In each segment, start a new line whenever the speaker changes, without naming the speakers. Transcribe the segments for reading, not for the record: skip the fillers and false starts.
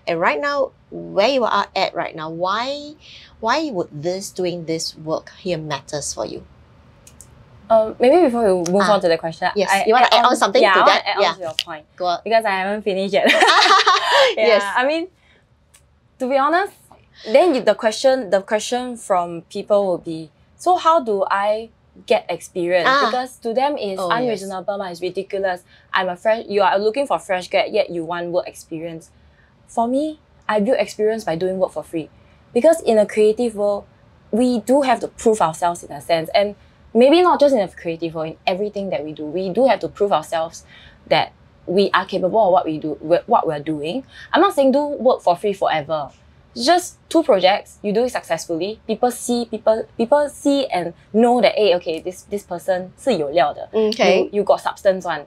And right now, where you are at right now, why would doing this work here matters for you?
Maybe before we move on to the question,
yes, you want to add on something to that?
I want to add on to your point.
Go on.
Because I haven't finished yet.
Yes.
I mean, to be honest, then the question from people will be, so how do I get experience? Because to them it's unreasonable, it's ridiculous. You are looking for fresh grad, yet you want work experience. For me, I build experience by doing work for free. Because in a creative world, we do have to prove ourselves in a sense. And maybe not just in a creative world, in everything that we do have to prove ourselves that we are capable of what we're doing. I'm not saying do work for free forever. Just 2 projects, you do it successfully. People see and know that, hey, okay, this person 是有料的.
Okay.
You got substance one.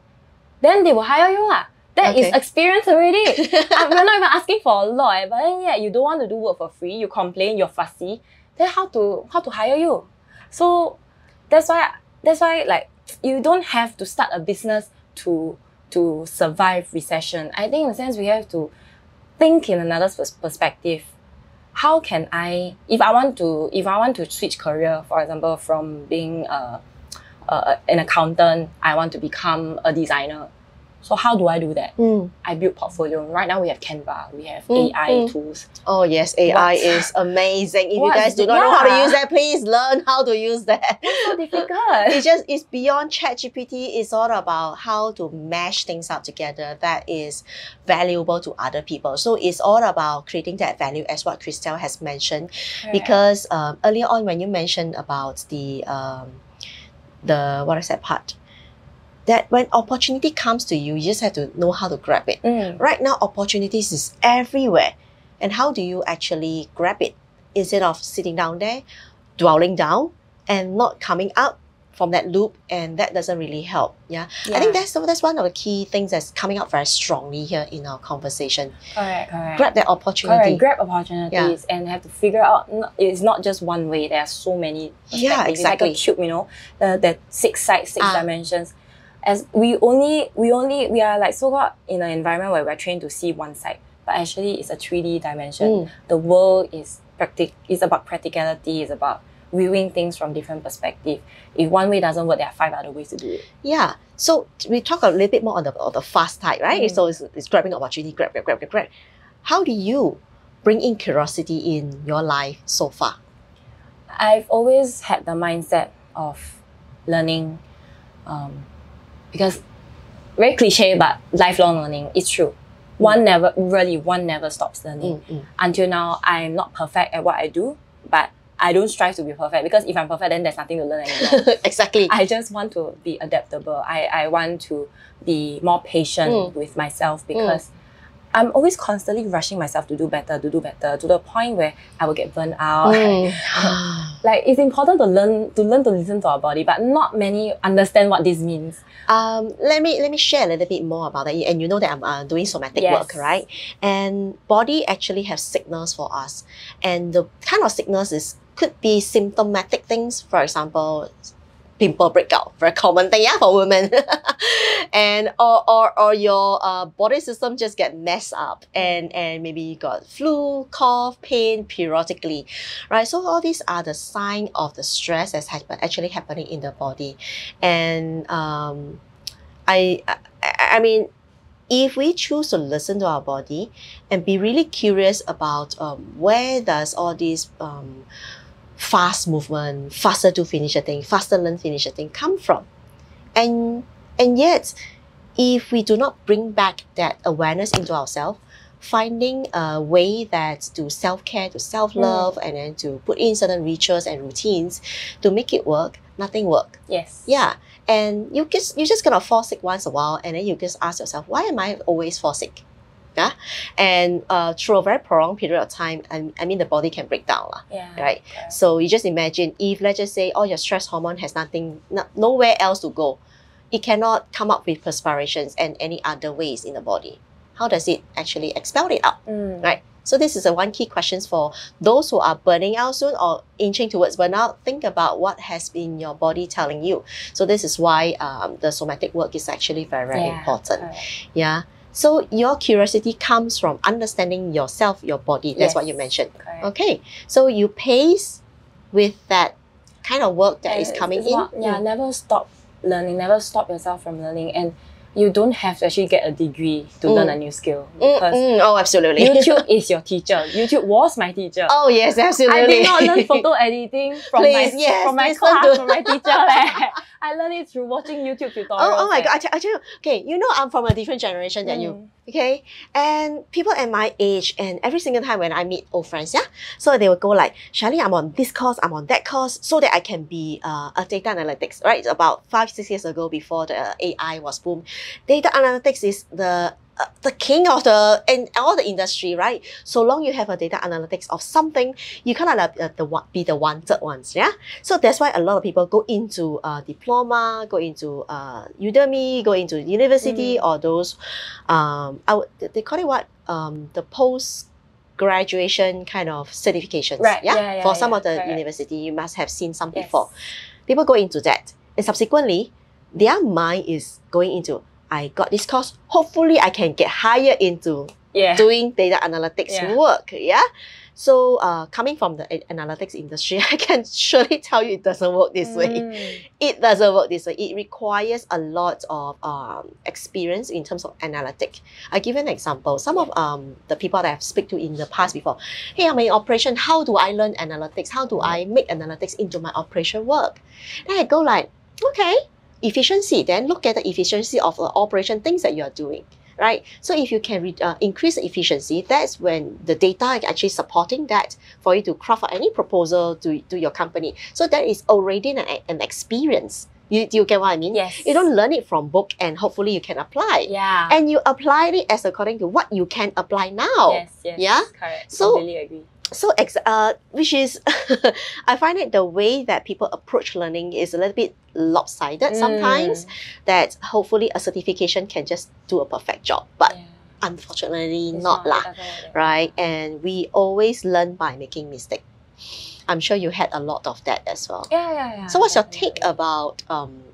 Then they will hire you lah. That is experience already. We're not even asking for a lot, but then you don't want to do work for free. You complain, you're fussy. Then how to hire you? So that's why like you don't have to start a business to survive recession. I think in a sense we have to think in another perspective. How can if I want to switch career, for example, from being an accountant, I want to become a designer. So how do I do that? I build portfolio. Right now we have Canva, we have AI tools. Oh yes, AI is amazing. If you guys do not know how to use that, please learn how to use that. It's so difficult.
It's beyond ChatGPT. It's all about how to mash things up together that is valuable to other people. So it's all about creating that value, as what Christelle has mentioned. Right. Because earlier on when you mentioned about the what is that part? That when opportunity comes to you, you just have to know how to grab it. Right now, opportunities is everywhere. And how do you actually grab it? Instead of sitting down there, dwelling down, and not coming out from that loop, and that doesn't really help. I think that's one of the key things that's coming out very strongly here in our conversation.
Correct.
Grab that opportunity.
Grab opportunities and have to figure out, it's not just one way, there are so many perspectives.
Yeah, exactly.
It's like a cube, you know, that 6 sides, 6 dimensions. As we are like so-called in an environment where we're trained to see one side, but actually it's a 3D dimension. The world is about practicality, it's about viewing things from different perspectives. If one way doesn't work, there are 5 other ways to do it. Yeah. So we talk a little bit more on the fast type, right? So it's grabbing opportunity, grab. How do you bring in curiosity in your life so far? I've always had the mindset of learning, because very cliche, but lifelong learning is true. One never stops learning. Until now, I'm not perfect at what I do, but I don't strive to be perfect, because if I'm perfect, then there's nothing to learn anymore. Exactly. I just want to be adaptable. I want to be more patient with myself, because I'm always constantly rushing myself to do better, to the point where I will get burnt out. Like, it's important to learn to listen to our body, but not many understand what this means. Let me share a little bit more about that. And you know that I'm doing somatic work, right? And body actually has signals for us. And the kind of signals could be symptomatic things. For example, pimple breakout, very common thing, for women. And or your body system just get messed up, and maybe you got flu, cough, pain periodically, right? So all these are the sign of the stress that's actually happening in the body. And I mean, if we choose to listen to our body and be really curious about where does all these fast movement, faster to finish a thing, faster learn finish a thing come from. And yet, if we do not bring back that awareness into ourselves, finding a way that to self-care, to self-love, and then to put in certain rituals and routines to make it work, nothing work. Yes. Yeah. And you're just gonna fall sick once in a while, and then you just ask yourself, why am I always fall sick? Yeah, and through a very prolonged period of time, I mean, the body can break down, right? Yeah. So you just imagine if, let's just say, all your stress hormone has nowhere else to go, it cannot come up with perspirations and any other ways in the body. How does it actually expel it out, right? So this is one key question for those who are burning out soon or inching towards burnout. Think about what has been your body telling you. So this is why the somatic work is actually very, very important. Yeah.
So your curiosity comes from understanding yourself, your body. That's
Yes.
what you mentioned.
Correct.
Okay. So you pace with that kind of work that is
And
coming
it's
in.
not- never stop learning, never stop yourself from learning. And you don't have to actually get a degree to learn a new skill. Because
Oh, absolutely.
YouTube is your teacher. YouTube was my teacher.
Oh, yes, absolutely.
I did not learn photo editing from
Please,
my
yes,
from my
listen
class,
to-
from my teacher. Leh. I learned it through watching YouTube tutorials.
Oh my
leh.
God. I tell you, okay, you know, I'm from a different generation than you. Okay. And people at my age, and every single time when I meet old friends, yeah, so they will go like, Charlene, I'm on this course, I'm on that course, so that I can be a data analytics, right? About 5-6 years ago, before the AI was boom, data analytics is the king of in all the industry, right? So long you have a data analytics of something, you kind of like be the wanted ones, yeah. So that's why a lot of people go into diploma, go into Udemy, go into university, or those they call it what the post graduation kind of certifications,
Right.
yeah. For some of the
correct.
university, you must have seen some
Yes.
before. People go into that, and subsequently, their mind is going into, I got this course, hopefully I can get hired into doing data analytics work, yeah? So coming from the analytics industry, I can surely tell you it doesn't work this way. It doesn't work this way. It requires a lot of experience in terms of analytic. I give you an example. Some of the people that I've spoken to in the past before, hey, I'm in operation, how do I learn analytics? How do I make analytics into my operation work? Then I go like, okay, efficiency, then look at the efficiency of the operation things that you're doing, right? So if you can increase the efficiency, that's when the data is actually supporting that for you to craft out any proposal to your company. So that is already an experience. You get what I mean?
Yes.
You don't learn it from book, and hopefully you can apply.
Yeah.
And you apply it as according to what you can apply now.
Yes.
Yeah?
Correct.
So-
Completely agree.
So, which is, I find it the way that people approach learning is a little bit lopsided sometimes, that hopefully a certification can just do a perfect job. But unfortunately,
It's
not
it
lah,
doesn't work that
right? And we always learn by making mistakes. I'm sure you had a lot of that as well.
way. Yeah.
So what's your
definitely.
take about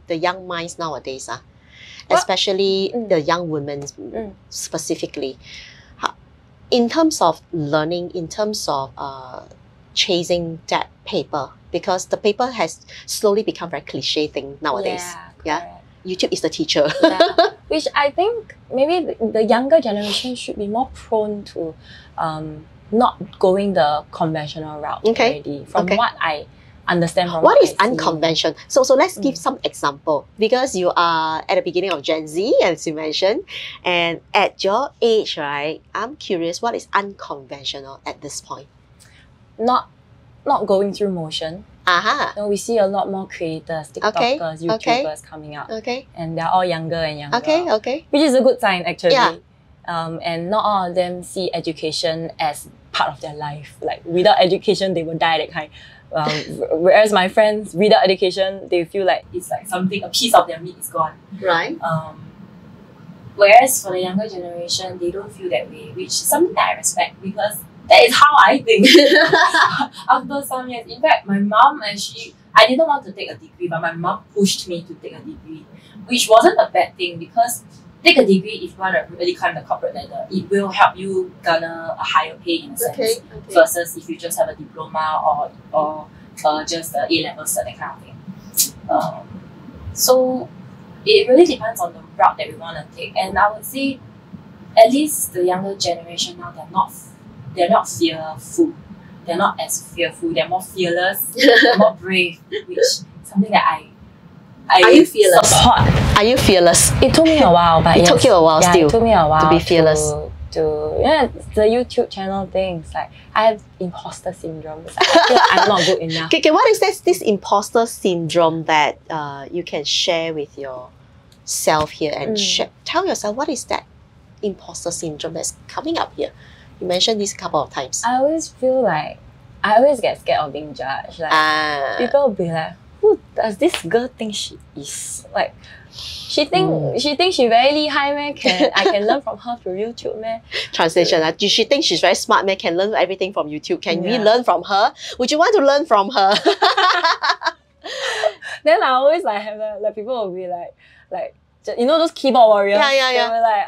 the young minds nowadays?
Well,
Especially the young women specifically. In terms of learning, in terms of chasing that paper, because the paper has slowly become very cliche thing nowadays. Yeah.
correct.
YouTube is the teacher.
Which I think maybe the younger generation should be more prone to not going the conventional route already. From what I understand from
What is
I see.
unconventional? So let's give some example, because you are at the beginning of Gen Z, as you mentioned, and at your age, right? I'm curious, what is unconventional at this point?
Not going through motion.
Aha.
You know, we see a lot more creators, TikTokers, YouTubers coming out,
Okay.
and they're all younger and younger.
Okay.
Which is a good sign actually.
Yeah.
And not all of them see education as part of their life. Like without education, they will die. That kind. Whereas my friends, without education, they feel like it's like something, a piece of their meat is gone.
Right.
Whereas for the younger generation, they don't feel that way, which is something that I respect, because that is how I think. After some years, in fact, my mom actually, I didn't want to take a degree, but my mom pushed me to take a degree, which wasn't a bad thing, because take a degree if you want to really climb the corporate ladder. It will help you garner a higher pay in a sense, versus if you just have a diploma or just a A-level cert, that kind of thing. So it really depends on the route that we want to take. And I would say, at least the younger generation now, they're not fearful. They're not as fearful. They're more fearless. They're more brave, which is something that I
Are you fearless?
support.
Are you fearless?
It took me a while, but
It took you a while still
it took me a while
to be fearless.
The YouTube channel things, like I have imposter syndrome. Like, I feel like I'm not good enough.
Okay, what is this imposter syndrome that you can share with yourself here and tell yourself, what is that imposter syndrome that's coming up here? You mentioned this a couple of times.
I always feel like I always get scared of being judged. Like people will be like, who does this girl think she is? Like she thinks she very 厉害 man. I can learn from her through YouTube man.
Translation. Does she think she's very smart man? Can learn everything from YouTube? Can we learn from her? Would you want to learn from her?
Then I always like have like people will be like you know those keyboard warriors?
Yeah.
They were like,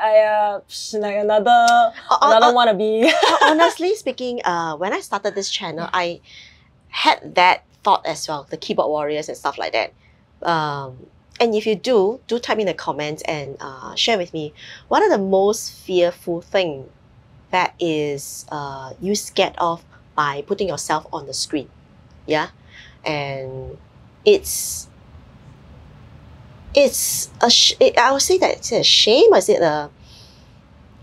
another wannabe.
Honestly speaking, when I started this channel, I had that thought as well, the keyboard warriors and stuff like that. And if you do type in the comments and share with me, what are the most fearful thing that is you scared of by putting yourself on the screen? Yeah, and I would say that it's a shame, or is it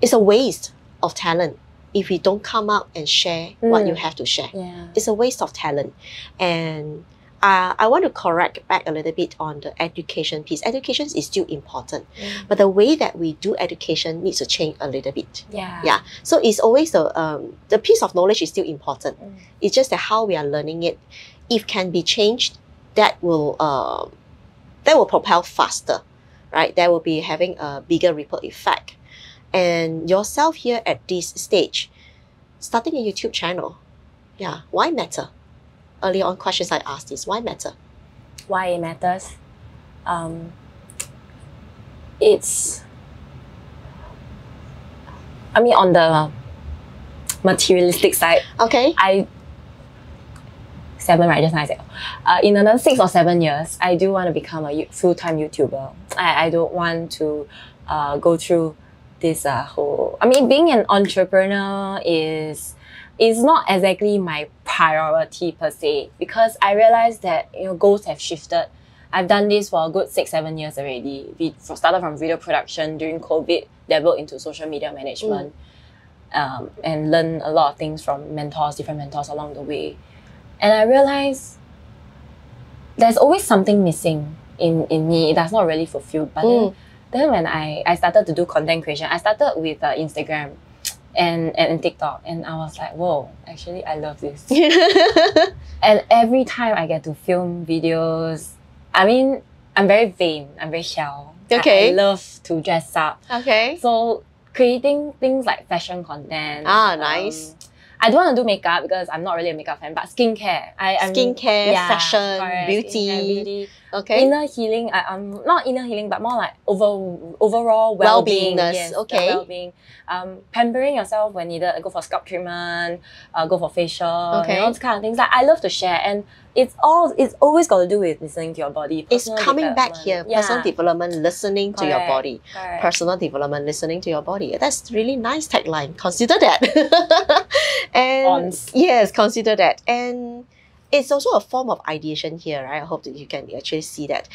it's a waste of talent if you don't come out and share what you have to share.
Yeah.
It's a waste of talent. And I want to correct back a little bit on the education piece. Education is still important, but the way that we do education needs to change a little bit.
Yeah.
So it's always the piece of knowledge is still important. It's just that how we are learning it, if can be changed, that will propel faster, right? That will be having a bigger ripple effect. And yourself here at this stage, starting a YouTube channel, why matter? Earlier on questions I asked is, why matter?
Why it matters? It's, I mean, on the materialistic side,
okay.
Just now I said, in another 6 or 7 years, I do want to become a full-time YouTuber. I don't want to go through this whole, I mean, being an entrepreneur is not exactly my priority per se, because I realized that, you know, goals have shifted. I've done this for a good 6-7 years already. We started from video production during COVID, dabbled into social media management, and learned a lot of things from different mentors along the way. And I realized there's always something missing in me. It does not really fulfill. But then when I started to do content creation, I started with Instagram and TikTok, and I was like, whoa, actually I love this. And every time I get to film videos, I mean, I'm very vain, I'm very shallow.
Okay.
I love to dress up.
Okay.
So creating things like fashion content.
Nice.
I don't want to do makeup because I'm not really a makeup fan, but skincare.
Skincare, fashion,
correct,
beauty.
Skincare, beauty.
Okay.
Inner healing, not inner healing, but more like overall well-being. Yes,
okay.
Well-being. Pampering yourself when needed, go for scalp treatment, go for facial,
okay.
You know, those kind of things. Like, I love to share, and it's always got to do with listening to your body.
It's coming back here. Personal development, listening to your body.
Correct.
Personal development, listening to your body. That's really nice tagline. Consider that. And yes, consider that. And it's also a form of ideation here, right? I hope that you can actually see that.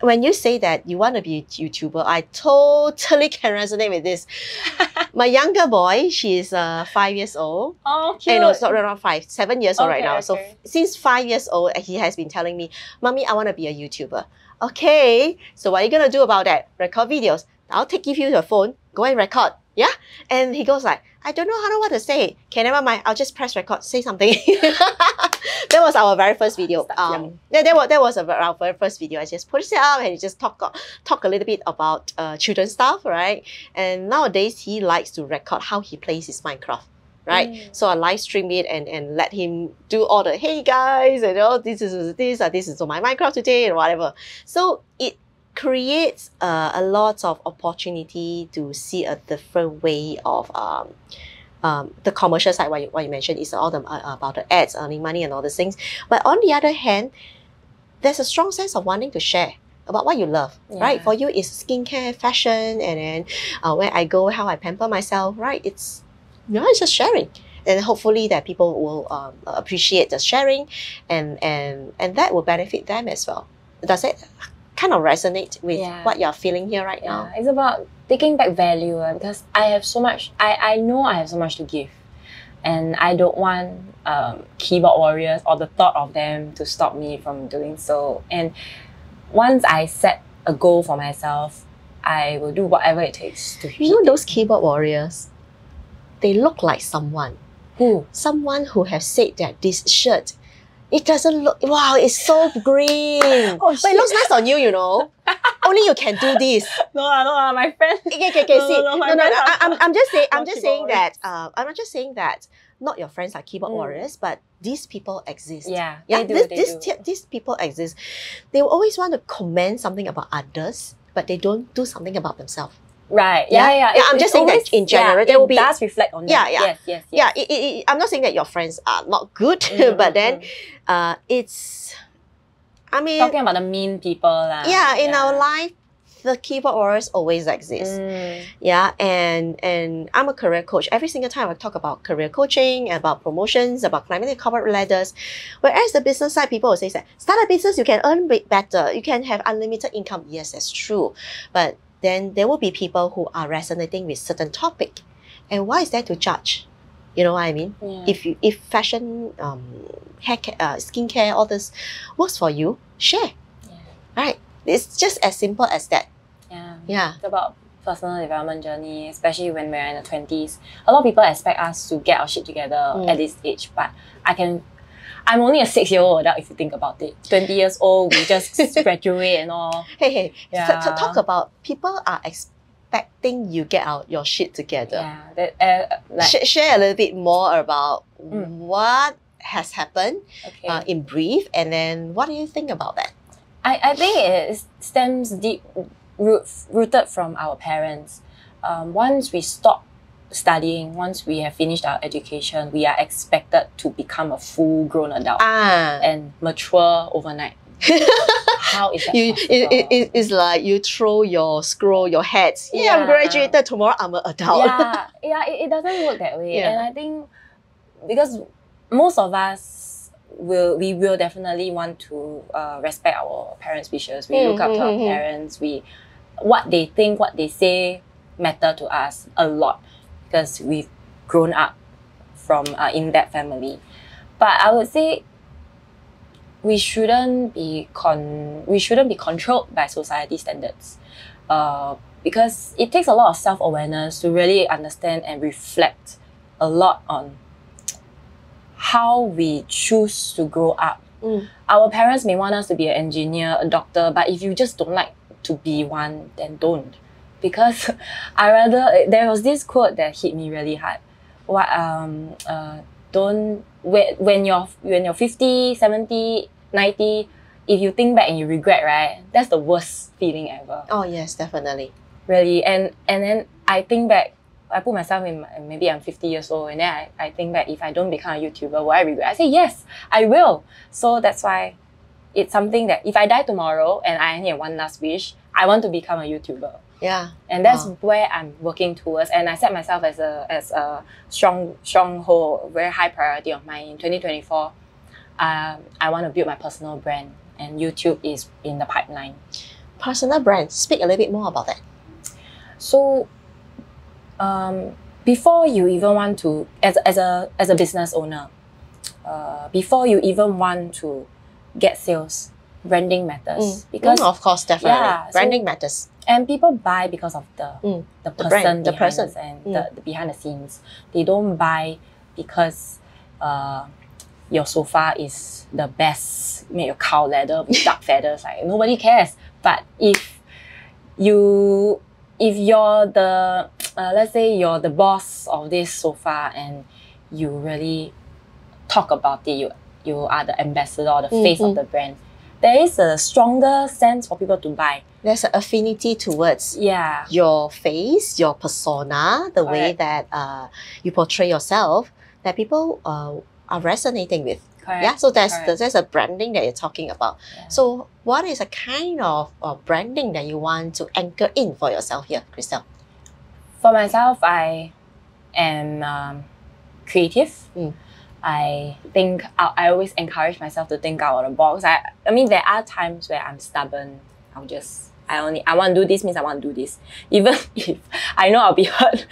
When you say that you want to be a YouTuber, I totally can resonate with this. My younger boy, she's 5 years old.
Oh, cute.
No, it's not around 5, 7 years old right now.
Okay.
So since 5 years old, he has been telling me, Mommy, I want to be a YouTuber. Okay, so what are you going to do about that? Record videos. I'll give you the phone, go and record. Yeah? And he goes like, I don't know what to say. Okay, never mind. I'll just press record, say something. That was our very first video. That was our very first video. I just put it up and he just talk a little bit about children's stuff, right? And nowadays he likes to record how he plays his Minecraft, right? So I live stream it and let him do all the, hey guys, you know, this is my Minecraft today and whatever. So it creates a lot of opportunity to see a different way of the commercial side. What you mentioned is all about the ads, earning money and all these things. But on the other hand, there's a strong sense of wanting to share about what you love, right? For you, it's skincare, fashion, and then where I go, how I pamper myself, right? It's just sharing. And hopefully that people will appreciate the sharing and that will benefit them as well. Does it kind of resonate with what you're feeling here right now?
It's about taking back value because I have so much, I know I have so much to give, and I don't want keyboard warriors or the thought of them to stop me from doing so. And once I set a goal for myself, I will do whatever it takes to hit.
You know those keyboard warriors, they look like someone.
Who?
Someone who has said that this shirt, it doesn't look, wow, it's so green. But it looks nice on you, you know. Only you can do this.
No, my friend.
I'm just saying that not your friends are keyboard warriors, but these people exist.
They do.
These people exist. They will always want to comment something about others. but they don't do something about themselves.
Right. Yeah.
I'm just saying that in general, there will be.
Does reflect on that. Yes.
Yeah. I'm not saying that your friends are not good, but then, it's. I mean,
talking about the mean people,
yeah. In our life, the keyboard warriors always exist. Yeah, and I'm a career coach. Every single time I talk about career coaching, about promotions, about climbing the corporate ladders. Whereas the business side, people will say that start a business, you can earn better, you can have unlimited income. Yes, that's true. But then there will be people who are resonating with certain topic. And why is that to judge? You know what I mean?
Yeah.
If fashion, hair care, skincare, all this works for you, share.
Yeah.
Right? It's just as simple as that.
Yeah. It's about personal development journey, especially when we're in the 20s. A lot of people expect us to get our shit together at this age, but I'm only a 6-year-old adult if you think about it. 20 years old, we just graduate and all.
Hey. Talk about people are expecting you get out your shit together.
Yeah.
Share a little bit more about what has happened in brief, and then what do you think about that?
I think it stems rooted from our parents. Once we stop studying, once we have finished our education, we are expected to become a full-grown adult and mature overnight. How is that possible?
It's like you throw your scroll, your hats. Yeah, I'm graduated, tomorrow I'm an adult.
It doesn't work that way. And I think because most of us we will definitely want to respect our parents' wishes. We look up to our parents. What they think, what they say matter to us a lot because we've grown up from in that family. But I would say we shouldn't be controlled by society standards, because it takes a lot of self-awareness to really understand and reflect a lot on how we choose to grow up. Our parents may want us to be an engineer, a doctor, but if you just don't like to be one, then don't. Because there was this quote that hit me really hard. When you're 50, 70, 90, if you think back and you regret, right, that's the worst feeling ever.
Oh yes, definitely.
Really, and then I think back, I put myself in, maybe I'm 50 years old, and then I think back, if I don't become a YouTuber, will I regret? I say, yes, I will. So that's why it's something that if I die tomorrow and I only have one last wish, I want to become a YouTuber.
Yeah.
And that's where I'm working towards. And I set myself as a stronghold, very high priority of mine in 2024. I want to build my personal brand, and YouTube is in the pipeline.
Personal brand, speak a little bit more about that.
So, before you even want to, as a business owner, before you even want to get sales, branding matters. Because
of course, definitely, branding matters.
And people buy because of the person, the person, and the behind the scenes. They don't buy because your sofa is the best, made of cow leather with duck feathers. Like nobody cares. But if you're the let's say you're the boss of this sofa and you really talk about it, you are the ambassador, the face of the brand, there is a stronger sense for people to buy.
There's an affinity towards your face, your persona, the way that you portray yourself, that people are resonating with. Yeah, so there's a branding that you're talking about. Yeah. So what is a kind of branding that you want to anchor in for yourself here, Christelle?
For myself, I am creative. I think I always encourage myself to think out of the box. I mean, there are times where I'm stubborn. I want to do this means I want to do this. Even if I know I'll be hurt,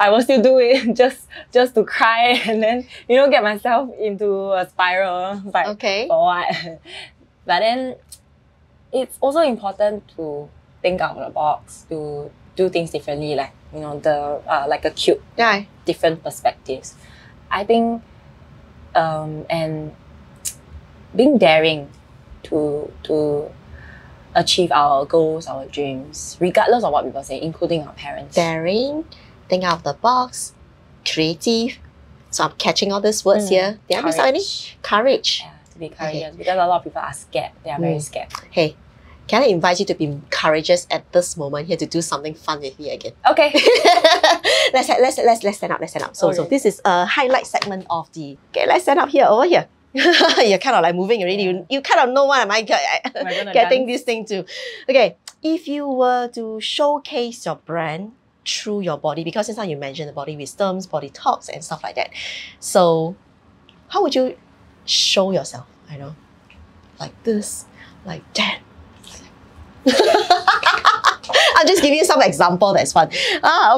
I will still do it just to cry and then, get myself into a spiral. Like, for what? But then it's also important to think out of the box, to do things differently, like, like a cube, different perspectives. I think, and being daring to achieve our goals, our dreams, regardless of what people say, including our parents.
Daring, think out of the box, creative. So I'm catching all these words here. Did I miss out any? Courage.
Yeah, to be courageous. Because a lot of people are scared. They are very scared.
Hey, Can I invite you to be courageous at this moment here to do something fun with me again?
Okay.
let's stand up. Let's stand up. So this is a highlight segment of the. Okay, let's stand up here over here. You're kind of like moving already. You kind of know what am I getting this thing to. Okay, if you were to showcase your brand through your body, because just now you mentioned the body wisdoms, body talks, and stuff like that. So, how would you show yourself? I know, like this, like that. I'm just giving you some example that's fun.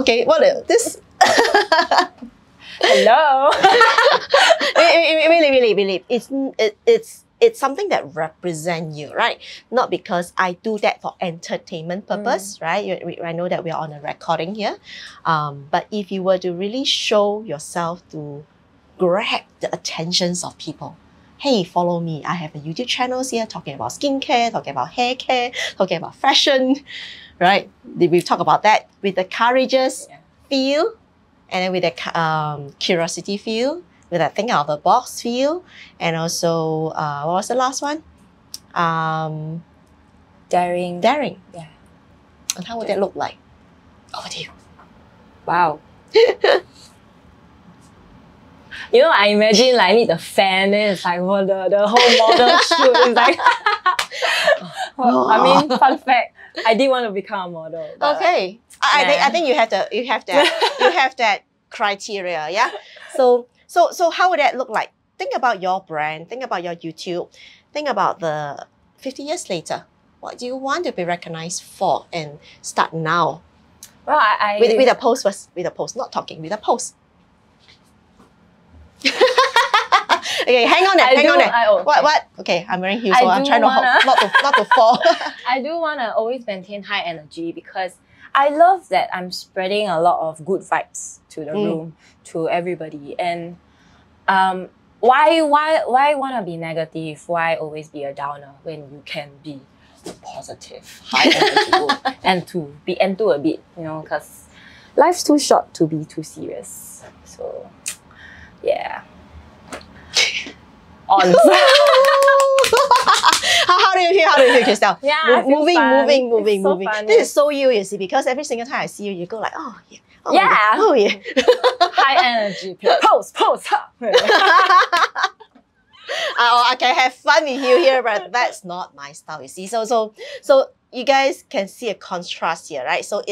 Okay, what this?
Hello.
really. It's something that represents you, right? Not because I do that for entertainment purpose, right? I know that we are on a recording here. But if you were to really show yourself to grab the attentions of people, hey, follow me. I have a YouTube channel here talking about skincare, talking about hair care, talking about fashion, right? We talk about that with the courageous feel, and then with the curiosity feel, with that think out of the box feel, and also what was the last one?
Daring.
Yeah. And how would that look like? Over to you.
Wow. You know, I imagine like I need the fan, then it's like the whole model shoot is like. I mean, fun fact, I did want to become a model.
Okay, I think you have that criteria, yeah. So how would that look like? Think about your brand. Think about your YouTube. Think about the 50 years later. What do you want to be recognized for? And start now.
Well,
with a post first. With a post, not talking. With a post. Okay, hang on there. What? Okay, I'm wearing heels, so I'm trying not to fall.
I do want to always maintain high energy because I love that I'm spreading a lot of good vibes to the room, to everybody. And why want to be negative? Why always be a downer when you can be positive, high energy, and to be into a bit, you know, because life's too short to be too serious. So, yeah. On. How do you feel, Christelle?
Yeah, moving.
So fun,
this is so you see, because every single time I see you, you go like, oh yeah.
High energy. Pose.
I can have fun with you here, but that's not my style, you see. So you guys can see a contrast here, right? So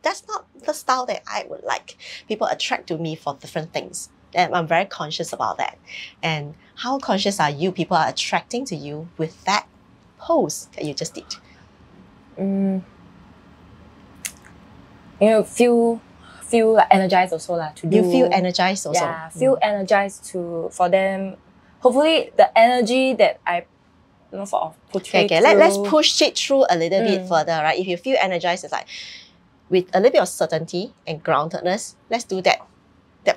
that's not the style that I would like. People attract to me for different things. And I'm very conscious about that. And how conscious are you? People are attracting to you with that pose that you just did.
You know, feel like energized also to do.
You feel energized also.
Yeah, feel energized for them. Hopefully, the energy that I sort of portray.
Okay, let's push it through a little bit further, right? If you feel energized, it's like with a little bit of certainty and groundedness. Let's do that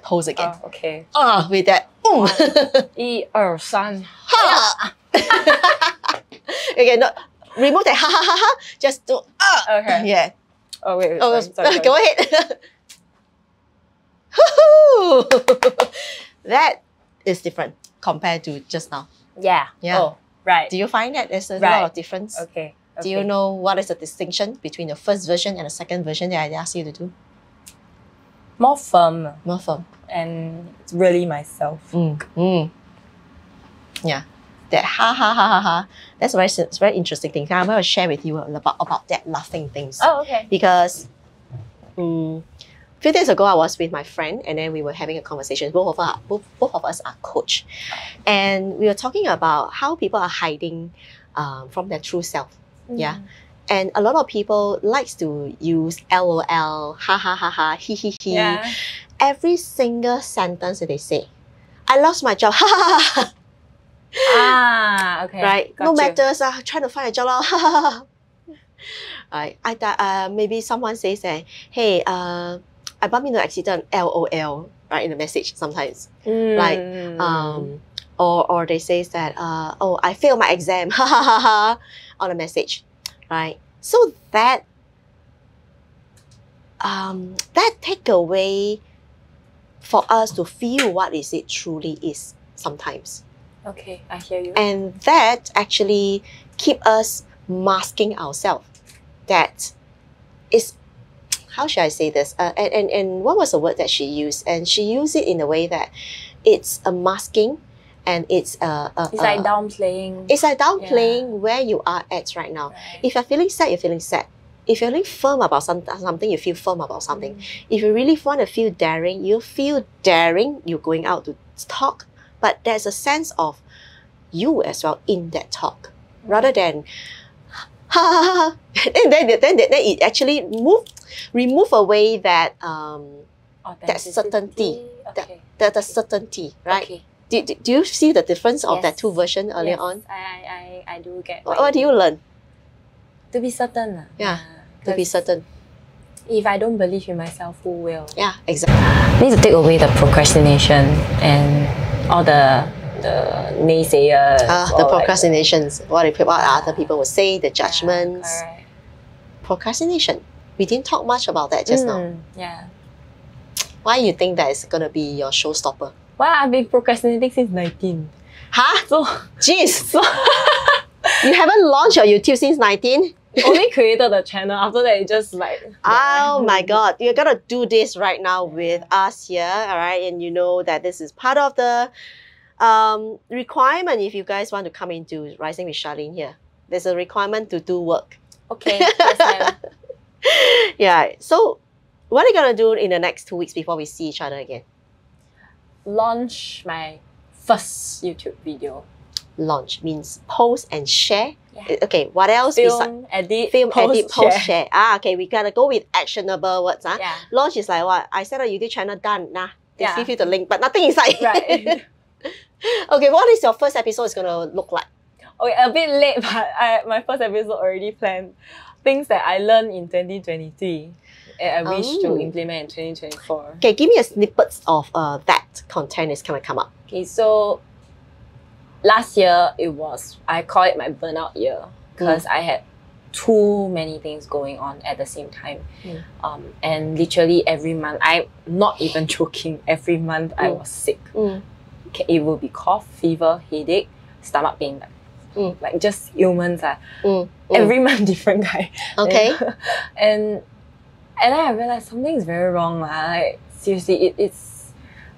pose again.
Oh, okay.
With that.
1、2、3。Ha!
Okay, no, remove that ha ha ha ha. Just do
Okay.
Yeah.
Oh wait. Sorry.
Go ahead. That is different compared to just now.
Yeah. Oh, right.
Do you find that there's a lot of difference?
Okay.
Do you know what is the distinction between the first version and the second version that I asked you to do?
More firm. And it's really myself.
Yeah. That ha ha ha ha ha. That's a very interesting thing. I'm going to share with you about that laughing things.
Oh, okay.
Because a few days ago, I was with my friend and then we were having a conversation. Both of us are coach. And we were talking about how people are hiding from their true self. Yeah. And a lot of people likes to use LOL, ha ha ha ha, he he he.
Yeah.
Every single sentence that they say. I lost my job, ha ha ha.
Okay.
Right? No matters, trying to find a job, ha ha ha. Right? Maybe someone says that, hey, I bumped into an accident, LOL, right, in the message sometimes. Like, or they say that, oh, I failed my exam, ha ha ha ha, on a message. Right, so that take away for us to feel what is it truly is sometimes.
Okay, I hear you.
And that actually keep us masking ourselves. That is, how should I say this? And what was the word that she used? And she used it in a way that it's a masking, and it's
like downplaying.
It's like downplaying where you are at right now.
Right.
If you're feeling sad, you're feeling sad. If you're feeling firm about something, you feel firm about something. If you really want to feel daring, you feel daring. You're going out to talk, but there's a sense of you as well in that talk, rather than ha ha ha. Then it actually remove away that that certainty,
okay.
the certainty, right?
Okay.
Do you see the difference of that
Yes.
two versions earlier
Yes,
on?
I do get
What do you learn?
To be certain.
Yeah, to be
'Cause
certain.
If I don't believe in myself, who will?
Yeah, exactly.
We need to take away the procrastination and all the naysayers.
The
or
procrastinations, what other people will say, the judgments.
Correct.
Procrastination. We didn't talk much about that just now.
Yeah.
Why you think that is going to be your showstopper?
Well, I've been procrastinating since 19.
Huh?
So,
Jeez! You haven't launched your YouTube since 19?
only created the channel. After that, it just like...
Oh my God. You're going to do this right now with us here, all right? And you know that this is part of the requirement if you guys want to come into Rising with Charlene here. There's a requirement to do work.
Okay, yes, ma'am.
Yeah. So what are you going to do in the next 2 weeks before we see each other again?
Launch my first YouTube video.
Launch means post and share.
Yeah.
Okay, what else besides
Film,
edit, post, share? Okay, we gotta go with actionable words.
Yeah.
Launch is like what? I set a YouTube channel, done. Nah, they
Yeah.
give you the link, but nothing inside.
Right.
Okay, what is your first episode is gonna look like?
Okay, a bit late, but my first episode already planned. Things that I learned in 2023 and I wish to implement in 2024.
Okay, give me a snippet of that content is gonna come up.
Okay, so last year I call it my burnout year because I had too many things going on at the same time. And literally every month, I'm not even joking, every month I was sick. Okay, it will be cough, fever, headache, stomach pain, like just ailments. Every month different guy.
Okay.
And then I realized something's very wrong. Like, seriously, it's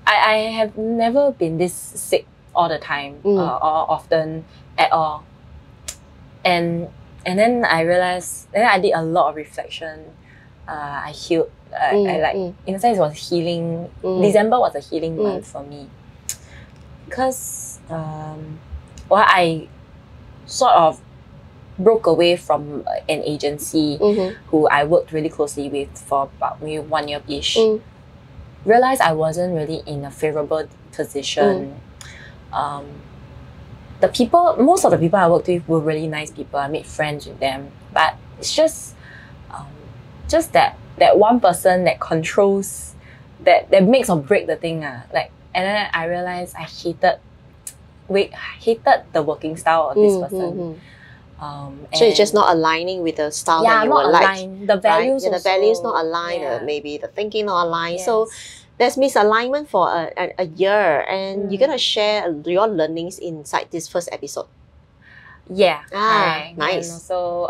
I have never been this sick all the time or often at all. And then I realized, then I did a lot of reflection. I healed. In a sense, it was healing. December was a healing month for me. Because I sort of broke away from an agency who I worked really closely with for about maybe 1 year-ish. Realized I wasn't really in a favorable position. Most of the people I worked with were really nice people. I made friends with them, but it's just that one person that controls, that makes or break the thing. And then I realized I hated the working style of this person.
So it's just not aligning with the style that you would like.
Aligned. The values,
right? The values not aligned, maybe the thinking not aligned. So there's misalignment for a year, and you're gonna share your learnings inside this first episode.
Yeah. Right.
Nice.
And also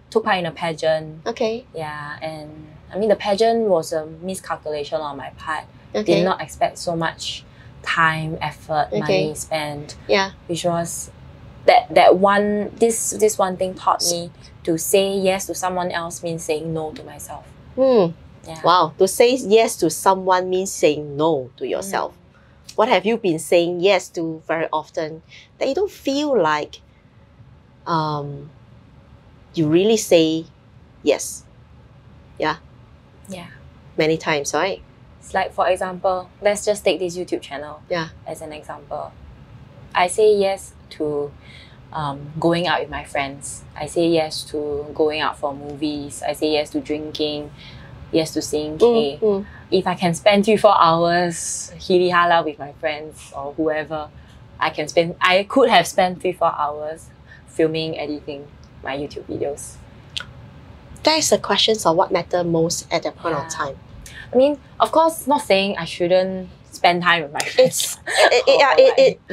took part in a pageant.
Okay.
Yeah, and I mean the pageant was a miscalculation on my part.
Okay.
Did not expect so much time, effort, money spent.
Yeah.
Which was this one thing taught me to say yes to someone else means saying no to myself. Yeah.
Wow. To say yes to someone means saying no to yourself. What have you been saying yes to very often that you don't feel like you really say yes? Yeah.
Yeah.
Many times, right?
It's like, for example, let's just take this YouTube channel as an example. I say yes to going out with my friends. I say yes to going out for movies. I say yes to drinking. Yes to saying K. If I can spend 3-4 hours hili hala with my friends or whoever, I could have spent 3-4 hours filming, editing my YouTube videos.
That is the questions of what matter most at that point of time.
I mean, of course, not saying I shouldn't spend time with my friends.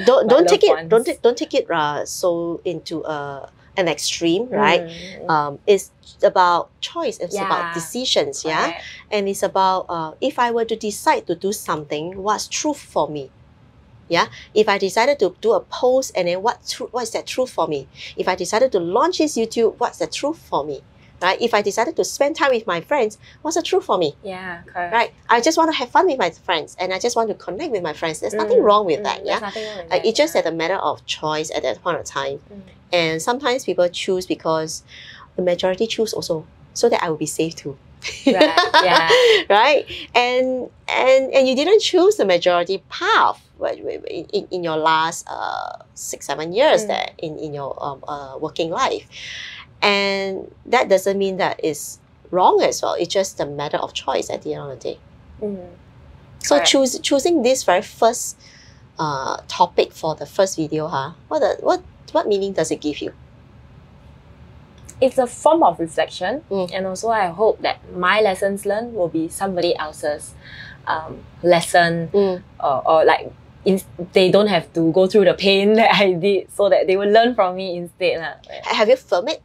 Don't take it so into an an extreme, right? It's about choice. It's about
Yeah.
decisions. Yeah,
Correct.
and it's about if I were to decide to do something, what's truth for me? Yeah, if I decided to do a post, and then what is that truth for me? If I decided to launch this YouTube, what's the truth for me? Right? If I decided to spend time with my friends, what's the truth for me?
Yeah, correct.
Right? I just want to have fun with my friends, and I just want to connect with my friends. There's nothing wrong with that.
There's
Yeah,
nothing wrong with that.
it's just a matter of choice at that point of time. And sometimes people choose because the majority choose also, so that I will be safe too.
Right. Yeah.
Right? And you didn't choose the majority path in your last 6-7 years there in your working life. And that doesn't mean that it's wrong as well. It's just a matter of choice at the end of the day. So
Correct.
choosing this very first topic for the first video, what meaning does it give you?
It's a form of reflection, and also I hope that my lessons learned will be somebody else's lesson, or like they don't have to go through the pain that I did, so that they will learn from me instead.
Have you filmed it?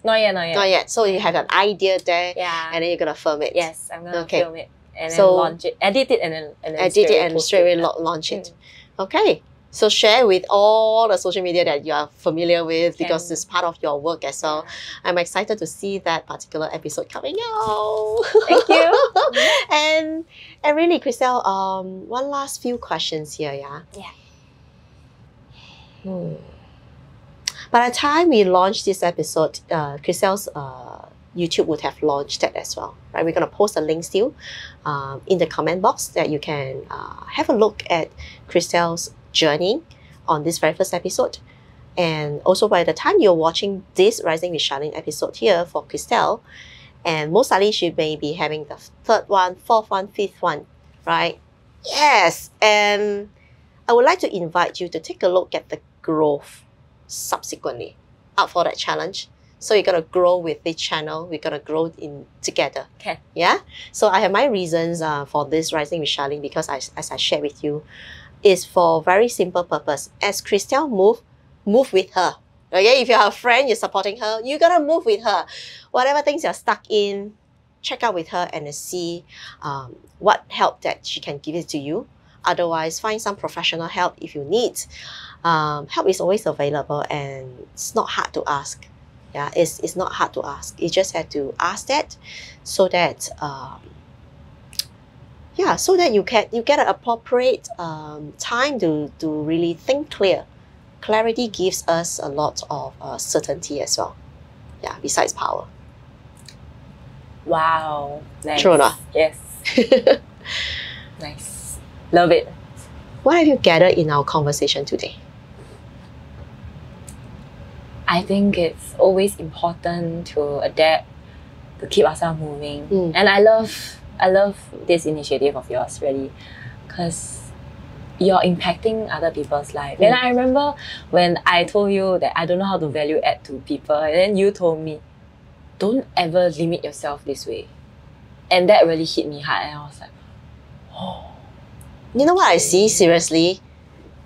Not yet, not yet.
Not yet. So you have an idea there,
Yeah.
and then you're gonna film it.
Yes, I'm gonna
Okay.
film it and then
So-
launch it, edit it, and then
Edit it and
post
straight away
it.
launch it. Okay. So share with all the social media that you are familiar with, because it's part of your work as well. I'm excited to see that particular episode coming out.
Thank you.
and really, Christelle, one last few questions here, yeah?
Yeah.
By the time we launch this episode, Christelle's YouTube would have launched that as well, right? We're going to post a link still in the comment box that you can have a look at Christelle's journey on this very first episode. And also by the time you're watching this Rising with Charlene episode here for Christelle, and most likely she may be having the third one, fourth one, fifth one, right? Yes, and I would like to invite you to take a look at the growth subsequently. Up for that challenge. So you're gonna grow with this channel. We're gonna grow in together.
Okay.
Yeah. So I have my reasons for this Rising with Charlene, because as I shared with you, is for very simple purpose. As Christelle move with her. Okay, if you're her friend, you're supporting her, you gotta move with her. Whatever things you're stuck in, check out with her and see what help that she can give it to you. Otherwise, find some professional help if you need. Help is always available, and it's not hard to ask. Yeah, it's not hard to ask. You just have to ask that, so that so that you get an appropriate time to really think clear. Clarity gives us a lot of certainty as well. Yeah, besides power.
Wow. Nice.
True or not?
Yes. Nice. Love it.
What have you gathered in our conversation today?
I think it's always important to adapt, to keep ourselves moving. And I love this initiative of yours, really, because you're impacting other people's life. And I remember when I told you that I don't know how to value add to people, and then you told me, don't ever limit yourself this way. And that really hit me hard, and I was like, oh.
You know what I see? Seriously,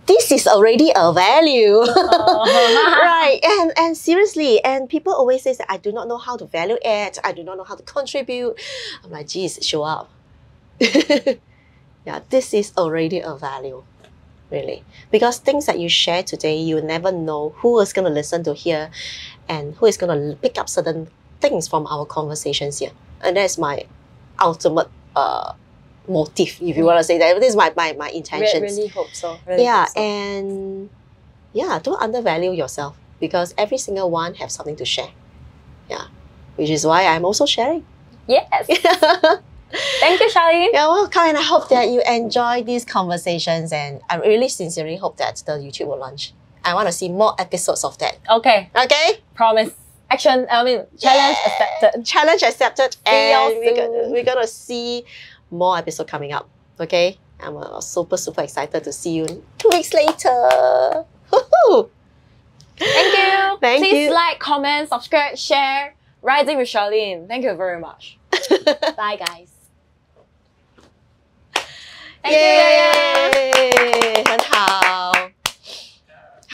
this is already a value. Right. And seriously, and people always say that I do not know how to value add, I do not know how to contribute. I'm like, geez, show up. Yeah, this is already a value, really. Because things that you share today, you never know who is going to listen to here, and who is going to pick up certain things from our conversations here. And that's my ultimate motive, if you want to say that. This is my intentions.
Really hope so. Really hope so.
And don't undervalue yourself, because every single one have something to share. Yeah, which is why I'm also sharing.
Yes. Thank you, Charlene.
You're welcome, and I hope that you enjoy these conversations, and I really sincerely hope that the YouTube will launch. I want to see more episodes of that.
Okay.
Okay?
Promise. Challenge accepted.
Challenge accepted.
See y'all
And
soon.
we're gonna see more episodes coming up. Okay? I'm super excited to see you 2 weeks later. Woohoo!
Thank you.
Thank
Please
you.
like, comment, subscribe, share. Rising with Charlene. Thank you very much. Bye, guys. Thank you.
耶，很好。